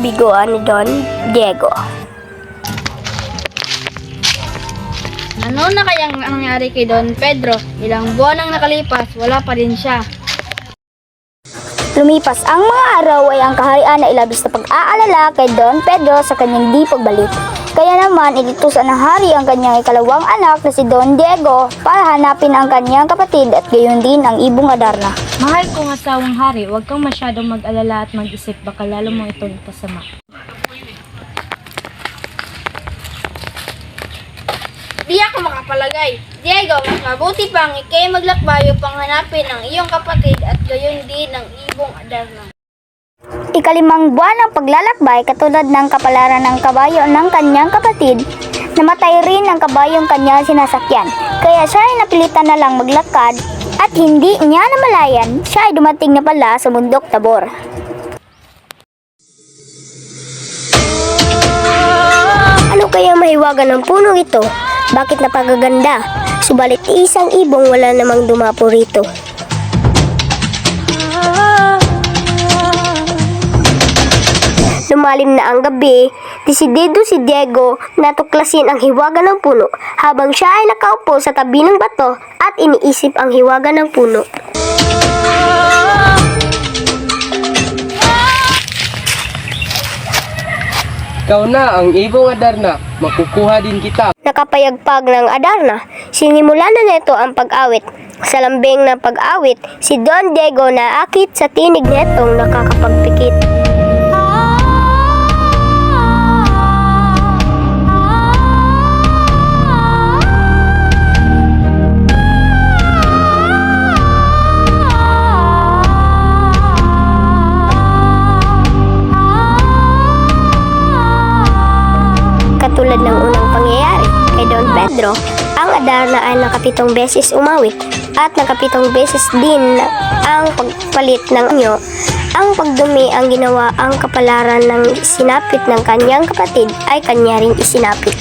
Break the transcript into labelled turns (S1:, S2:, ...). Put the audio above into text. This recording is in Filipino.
S1: kabiguan ni Don Diego.
S2: Ano na kayang nangyari kay Don Pedro? Ilang buwan ang nakalipas, wala pa rin siya.
S1: Lumipas ang mga araw ay ang kaharian na ilabis na pag-aalala kay Don Pedro sa kanyang di pagbalik. Kaya naman inutusan ng hari ang kanyang ikalawang anak na si Don Diego para hanapin ang kanyang kapatid at gayon din ang ibong Adarna.
S2: Mahal kong asawang hari, huwag kang masyadong mag-alala at mag-isip, baka lalo mo itong ipasama. Di ako makapalagay. Diego, mas mabuti pang ikay maglakbay upang hanapin ang iyong kapatid at gayon din ang ibong Adarna.
S1: Ikalimang buwan ng paglalakbay katulad ng kapalaran ng kabayo ng kanyang kapatid, namatay rin ang kabayong kanyang sinasakyan. Kaya siya ay napilitan na lang maglakad at hindi niya namalayan, siya ay dumating na pala sa bundok Tabor. Ano kaya mahiwagan ng puno ito? Bakit napagaganda? Subalit isang ibong wala namang dumapo rito. Lumalim na ang gabi, desidido si Diego na tuklasin ang hiwaga ng puno habang siya ay nakaupo sa tabi ng bato at iniisip ang hiwaga ng puno.
S3: Ikaw na ang ibong Adarna, makukuha din kita.
S1: Nakapayagpag ng Adarna, sinimula na nito ang pag-awit. Sa lambing ng pag-awit, si Don Diego naakit sa tinig netong nakakapagpikit. Katulad ng unang pangyayari kay Don Pedro, ang Adarna ay nakapitong beses umawit at nakapitong beses din ang pagpalit ng anyo. Ang pagdumi ang ginawa ang kapalaran ng sinapit ng kanyang kapatid ay kanya ring isinapit.